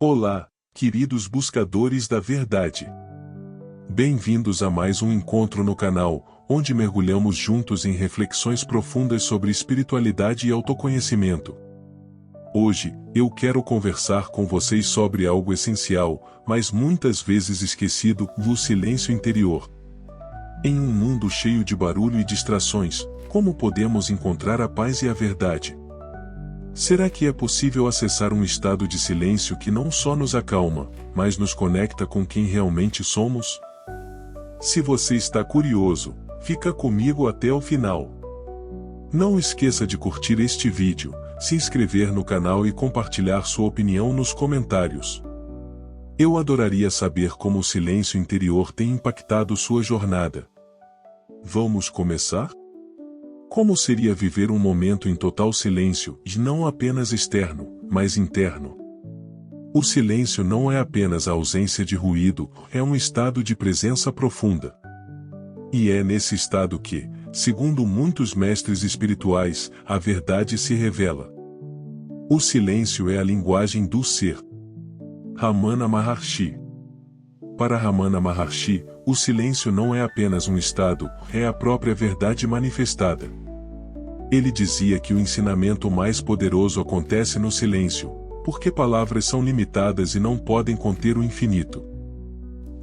Olá, queridos buscadores da verdade. Bem-vindos a mais um encontro no canal, onde mergulhamos juntos em reflexões profundas sobre espiritualidade e autoconhecimento. Hoje, eu quero conversar com vocês sobre algo essencial, mas muitas vezes esquecido, o silêncio interior. Em um mundo cheio de barulho e distrações, como podemos encontrar a paz e a verdade? Será que é possível acessar um estado de silêncio que não só nos acalma, mas nos conecta com quem realmente somos? Se você está curioso, fica comigo até o final. Não esqueça de curtir este vídeo, se inscrever no canal e compartilhar sua opinião nos comentários. Eu adoraria saber como o silêncio interior tem impactado sua jornada. Vamos começar? Como seria viver um momento em total silêncio, e não apenas externo, mas interno? O silêncio não é apenas a ausência de ruído, é um estado de presença profunda. E é nesse estado que, segundo muitos mestres espirituais, a verdade se revela. O silêncio é a linguagem do ser. Ramana Maharshi. Para Ramana Maharshi, o silêncio não é apenas um estado, é a própria verdade manifestada. Ele dizia que o ensinamento mais poderoso acontece no silêncio, porque palavras são limitadas e não podem conter o infinito.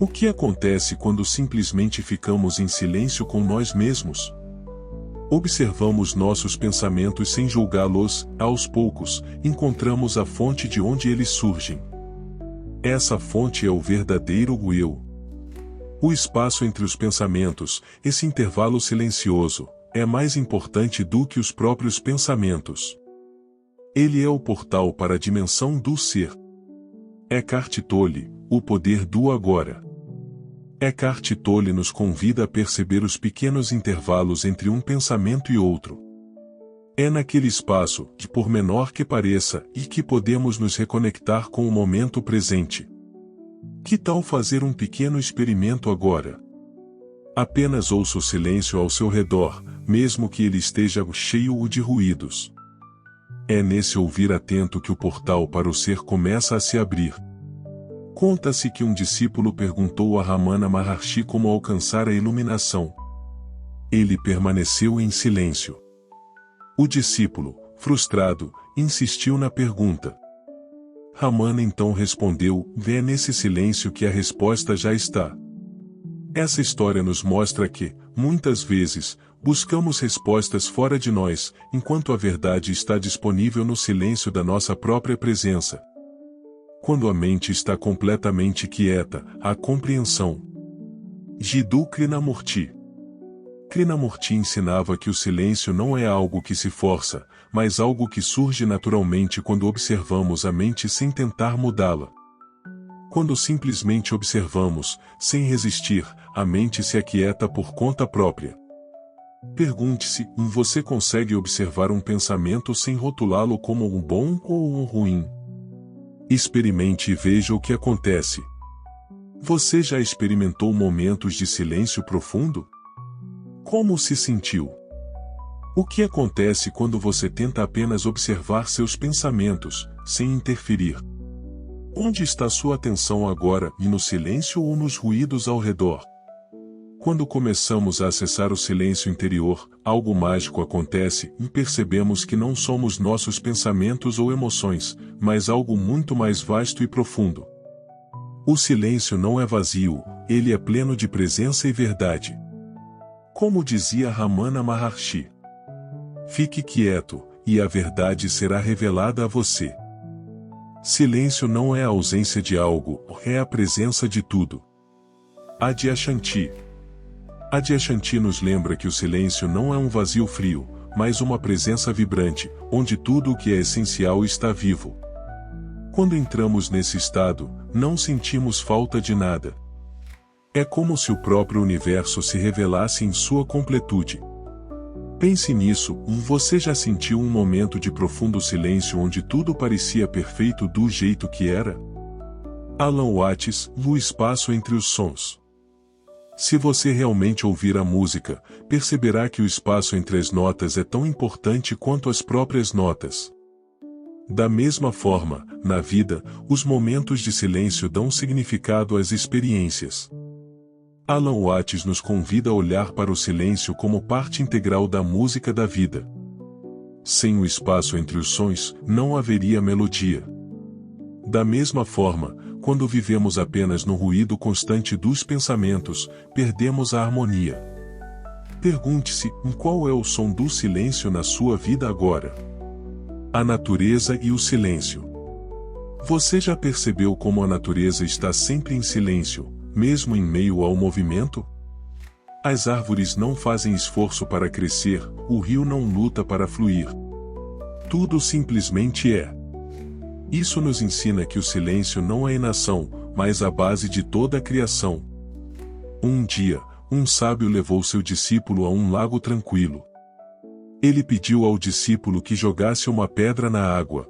O que acontece quando simplesmente ficamos em silêncio com nós mesmos? Observamos nossos pensamentos sem julgá-los, aos poucos, encontramos a fonte de onde eles surgem. Essa fonte é o verdadeiro eu. O espaço entre os pensamentos, esse intervalo silencioso, é mais importante do que os próprios pensamentos. Ele é o portal para a dimensão do ser. Eckhart Tolle, o poder do agora. Eckhart Tolle nos convida a perceber os pequenos intervalos entre um pensamento e outro. É naquele espaço, que por menor que pareça, e que podemos nos reconectar com o momento presente. Que tal fazer um pequeno experimento agora? Apenas ouça o silêncio ao seu redor, mesmo que ele esteja cheio de ruídos. É nesse ouvir atento que o portal para o ser começa a se abrir. Conta-se que um discípulo perguntou a Ramana Maharshi como alcançar a iluminação. Ele permaneceu em silêncio. O discípulo, frustrado, insistiu na pergunta. Ramana então respondeu: "É nesse silêncio que a resposta já está." Essa história nos mostra que, muitas vezes, buscamos respostas fora de nós, enquanto a verdade está disponível no silêncio da nossa própria presença. Quando a mente está completamente quieta, há compreensão. Jiddu Krishnamurti. Krishnamurti ensinava que o silêncio não é algo que se força, mas algo que surge naturalmente quando observamos a mente sem tentar mudá-la. Quando simplesmente observamos, sem resistir, a mente se aquieta por conta própria. Pergunte-se: você consegue observar um pensamento sem rotulá-lo como um bom ou um ruim? Experimente e veja o que acontece. Você já experimentou momentos de silêncio profundo? Como se sentiu? O que acontece quando você tenta apenas observar seus pensamentos, sem interferir? Onde está sua atenção agora, e no silêncio ou nos ruídos ao redor? Quando começamos a acessar o silêncio interior, algo mágico acontece e percebemos que não somos nossos pensamentos ou emoções, mas algo muito mais vasto e profundo. O silêncio não é vazio, ele é pleno de presença e verdade. Como dizia Ramana Maharshi: fique quieto, e a verdade será revelada a você. Silêncio não é a ausência de algo, é a presença de tudo. Adyashanti. Adyashanti nos lembra que o silêncio não é um vazio frio, mas uma presença vibrante, onde tudo o que é essencial está vivo. Quando entramos nesse estado, não sentimos falta de nada. É como se o próprio universo se revelasse em sua completude. Pense nisso: você já sentiu um momento de profundo silêncio onde tudo parecia perfeito do jeito que era? Alan Watts, O espaço entre os sons. Se você realmente ouvir a música, perceberá que o espaço entre as notas é tão importante quanto as próprias notas. Da mesma forma, na vida, os momentos de silêncio dão significado às experiências. Alan Watts nos convida a olhar para o silêncio como parte integral da música da vida. Sem o espaço entre os sons, não haveria melodia. Da mesma forma, quando vivemos apenas no ruído constante dos pensamentos, perdemos a harmonia. Pergunte-se, qual é o som do silêncio na sua vida agora? A natureza e o silêncio. Você já percebeu como a natureza está sempre em silêncio, mesmo em meio ao movimento? As árvores não fazem esforço para crescer, o rio não luta para fluir. Tudo simplesmente é. Isso nos ensina que o silêncio não é inação, mas a base de toda a criação. Um dia, um sábio levou seu discípulo a um lago tranquilo. Ele pediu ao discípulo que jogasse uma pedra na água.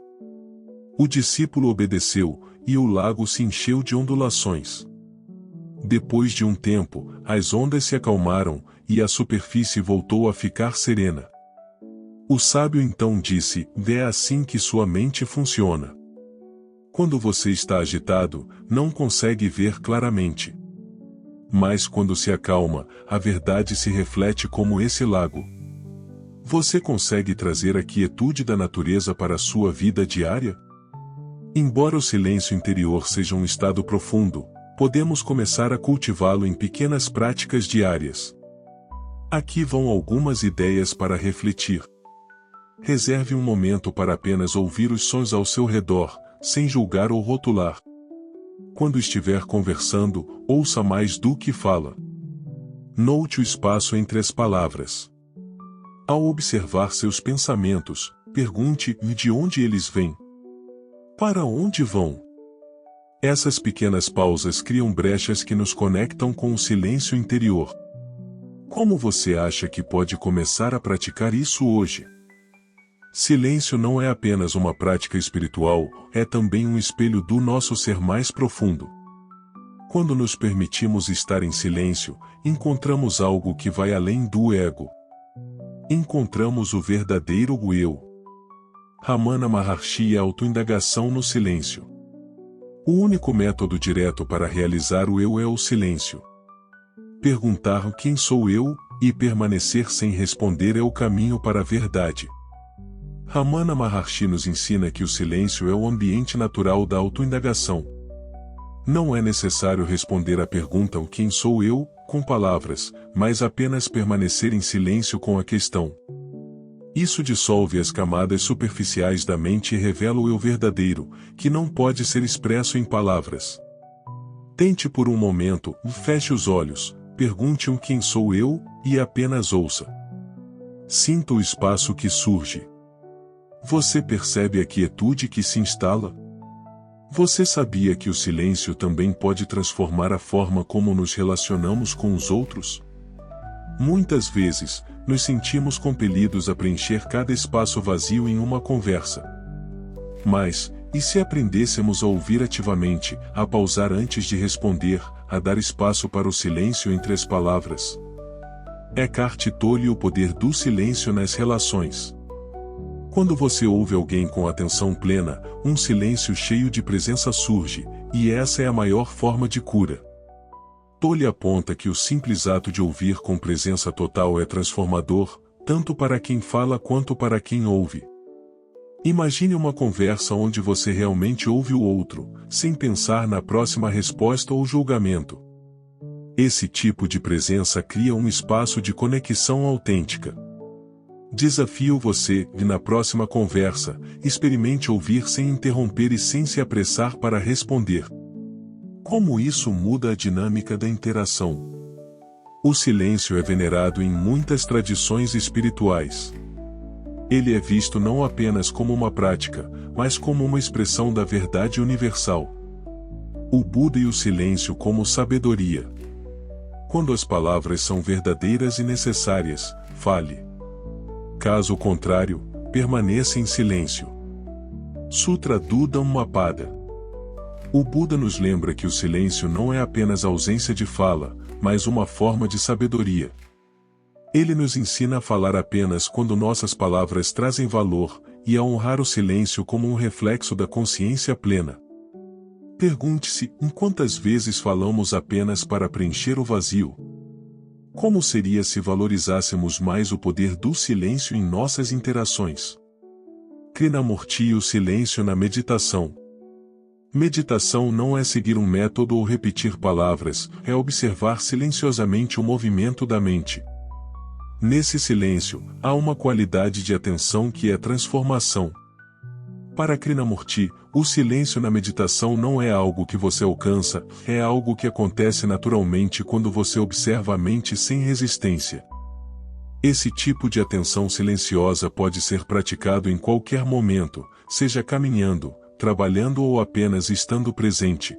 O discípulo obedeceu, e o lago se encheu de ondulações. Depois de um tempo, as ondas se acalmaram, e a superfície voltou a ficar serena. O sábio então disse: é assim que sua mente funciona. Quando você está agitado, não consegue ver claramente. Mas quando se acalma, a verdade se reflete como esse lago. Você consegue trazer a quietude da natureza para a sua vida diária? Embora o silêncio interior seja um estado profundo, podemos começar a cultivá-lo em pequenas práticas diárias. Aqui vão algumas ideias para refletir. Reserve um momento para apenas ouvir os sons ao seu redor, sem julgar ou rotular. Quando estiver conversando, ouça mais do que fala. Note o espaço entre as palavras. Ao observar seus pensamentos, pergunte de onde eles vêm. Para onde vão? Essas pequenas pausas criam brechas que nos conectam com o silêncio interior. Como você acha que pode começar a praticar isso hoje? Silêncio não é apenas uma prática espiritual, é também um espelho do nosso ser mais profundo. Quando nos permitimos estar em silêncio, encontramos algo que vai além do ego. Encontramos o verdadeiro eu. Ramana Maharshi e a autoindagação no silêncio. O único método direto para realizar o eu é o silêncio. Perguntar quem sou eu, e permanecer sem responder é o caminho para a verdade. Ramana Maharshi nos ensina que o silêncio é o ambiente natural da autoindagação. Não é necessário responder à pergunta quem sou eu, com palavras, mas apenas permanecer em silêncio com a questão. Isso dissolve as camadas superficiais da mente e revela o eu verdadeiro, que não pode ser expresso em palavras. Tente por um momento, feche os olhos, pergunte quem sou eu, e apenas ouça. Sinta o espaço que surge. Você percebe a quietude que se instala? Você sabia que o silêncio também pode transformar a forma como nos relacionamos com os outros? Muitas vezes, nos sentimos compelidos a preencher cada espaço vazio em uma conversa. Mas, e se aprendêssemos a ouvir ativamente, a pausar antes de responder, a dar espaço para o silêncio entre as palavras? Eckhart Tolle: O poder do silêncio nas relações. Quando você ouve alguém com atenção plena, um silêncio cheio de presença surge, e essa é a maior forma de cura. Tolle aponta que o simples ato de ouvir com presença total é transformador, tanto para quem fala quanto para quem ouve. Imagine uma conversa onde você realmente ouve o outro, sem pensar na próxima resposta ou julgamento. Esse tipo de presença cria um espaço de conexão autêntica. Desafio você, e na próxima conversa, experimente ouvir sem interromper e sem se apressar para responder. Como isso muda a dinâmica da interação? O silêncio é venerado em muitas tradições espirituais. Ele é visto não apenas como uma prática, mas como uma expressão da verdade universal. O Buda e o silêncio como sabedoria. Quando as palavras são verdadeiras e necessárias, fale. Caso contrário, permaneça em silêncio. Sutra do Dhammapada. O Buda nos lembra que o silêncio não é apenas ausência de fala, mas uma forma de sabedoria. Ele nos ensina a falar apenas quando nossas palavras trazem valor, e a honrar o silêncio como um reflexo da consciência plena. Pergunte-se, em quantas vezes falamos apenas para preencher o vazio? Como seria se valorizássemos mais o poder do silêncio em nossas interações? Krishnamurti e o silêncio na meditação. Meditação não é seguir um método ou repetir palavras, é observar silenciosamente o movimento da mente. Nesse silêncio, há uma qualidade de atenção que é transformação. Para Krishnamurti, o silêncio na meditação não é algo que você alcança, é algo que acontece naturalmente quando você observa a mente sem resistência. Esse tipo de atenção silenciosa pode ser praticado em qualquer momento, seja caminhando, trabalhando ou apenas estando presente.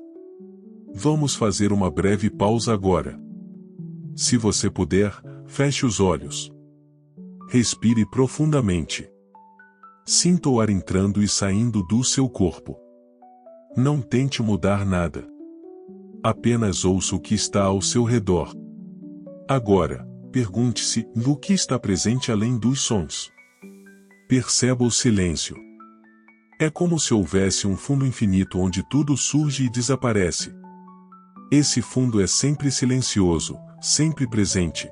Vamos fazer uma breve pausa agora. Se você puder, feche os olhos. Respire profundamente. Sinta o ar entrando e saindo do seu corpo. Não tente mudar nada. Apenas ouça o que está ao seu redor. Agora, pergunte-se, no que está presente além dos sons? Perceba o silêncio. É como se houvesse um fundo infinito onde tudo surge e desaparece. Esse fundo é sempre silencioso, sempre presente.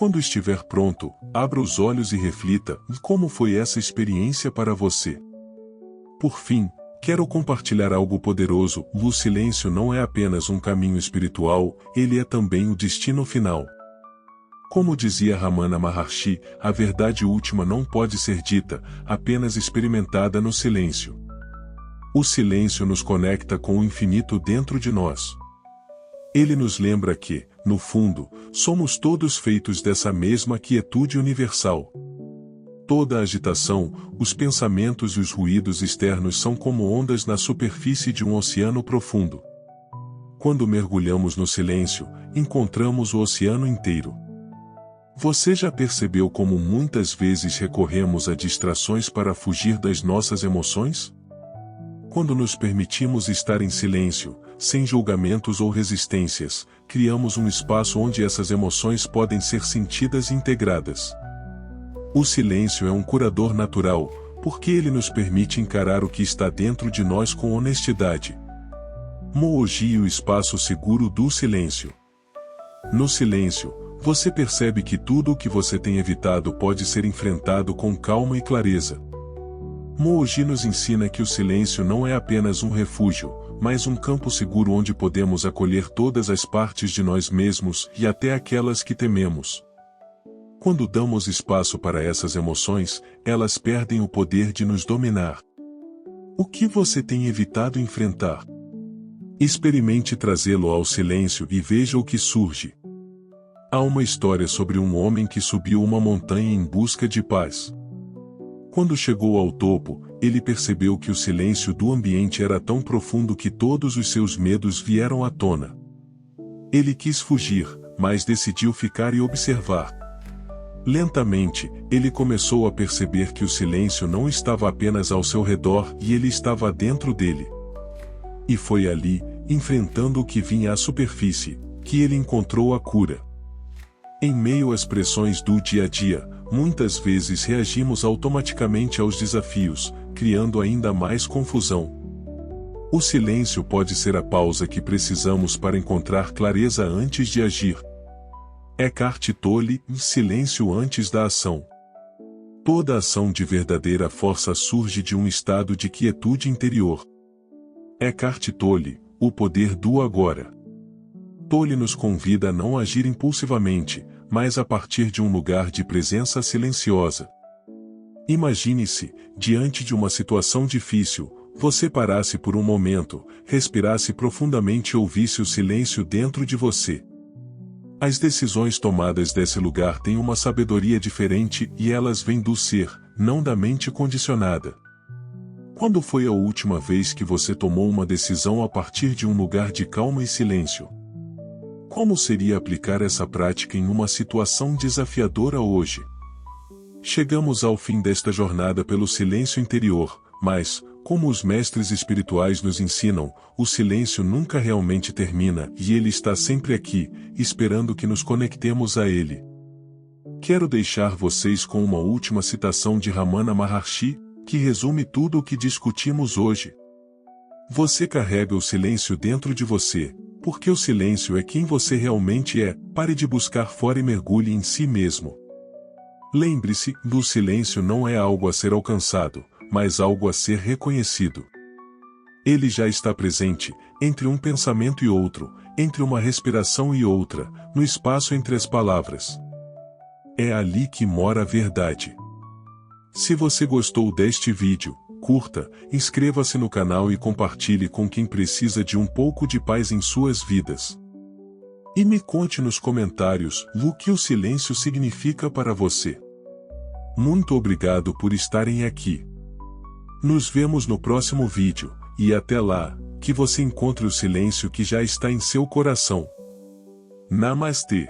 Quando estiver pronto, abra os olhos e reflita, como foi essa experiência para você? Por fim, quero compartilhar algo poderoso, o silêncio não é apenas um caminho espiritual, ele é também o destino final. Como dizia Ramana Maharshi, a verdade última não pode ser dita, apenas experimentada no silêncio. O silêncio nos conecta com o infinito dentro de nós. Ele nos lembra que, no fundo, somos todos feitos dessa mesma quietude universal. Toda a agitação, os pensamentos e os ruídos externos são como ondas na superfície de um oceano profundo. Quando mergulhamos no silêncio, encontramos o oceano inteiro. Você já percebeu como muitas vezes recorremos a distrações para fugir das nossas emoções? Quando nos permitimos estar em silêncio, sem julgamentos ou resistências, criamos um espaço onde essas emoções podem ser sentidas e integradas. O silêncio é um curador natural, porque ele nos permite encarar o que está dentro de nós com honestidade. Mooji e o espaço seguro do silêncio. No silêncio, você percebe que tudo o que você tem evitado pode ser enfrentado com calma e clareza. Mooji nos ensina que o silêncio não é apenas um refúgio, mas um campo seguro onde podemos acolher todas as partes de nós mesmos e até aquelas que tememos. Quando damos espaço para essas emoções, elas perdem o poder de nos dominar. O que você tem evitado enfrentar? Experimente trazê-lo ao silêncio e veja o que surge. Há uma história sobre um homem que subiu uma montanha em busca de paz. Quando chegou ao topo, ele percebeu que o silêncio do ambiente era tão profundo que todos os seus medos vieram à tona. Ele quis fugir, mas decidiu ficar e observar. Lentamente, ele começou a perceber que o silêncio não estava apenas ao seu redor e ele estava dentro dele. E foi ali, enfrentando o que vinha à superfície, que ele encontrou a cura. Em meio às pressões do dia a dia, muitas vezes reagimos automaticamente aos desafios, criando ainda mais confusão. O silêncio pode ser a pausa que precisamos para encontrar clareza antes de agir. Eckhart Tolle, silêncio antes da ação. Toda ação de verdadeira força surge de um estado de quietude interior. Eckhart Tolle, o poder do agora. Tolle nos convida a não agir impulsivamente, mas a partir de um lugar de presença silenciosa. Imagine-se, diante de uma situação difícil, você parasse por um momento, respirasse profundamente e ouvisse o silêncio dentro de você. As decisões tomadas desse lugar têm uma sabedoria diferente e elas vêm do ser, não da mente condicionada. Quando foi a última vez que você tomou uma decisão a partir de um lugar de calma e silêncio? Como seria aplicar essa prática em uma situação desafiadora hoje? Chegamos ao fim desta jornada pelo silêncio interior, mas, como os mestres espirituais nos ensinam, o silêncio nunca realmente termina e ele está sempre aqui, esperando que nos conectemos a ele. quero deixar vocês com uma última citação de Ramana Maharshi, que resume tudo o que discutimos hoje. Você carrega o silêncio dentro de você, porque o silêncio é quem você realmente é. Pare de buscar fora e mergulhe em si mesmo. Lembre-se, o silêncio não é algo a ser alcançado, mas algo a ser reconhecido. Ele já está presente, entre um pensamento e outro, entre uma respiração e outra, no espaço entre as palavras. É ali que mora a verdade. Se você gostou deste vídeo, curta, inscreva-se no canal e compartilhe com quem precisa de um pouco de paz em suas vidas. E me conte nos comentários o que o silêncio significa para você. Muito obrigado por estarem aqui. Nos vemos no próximo vídeo, e até lá, que você encontre o silêncio que já está em seu coração. Namastê.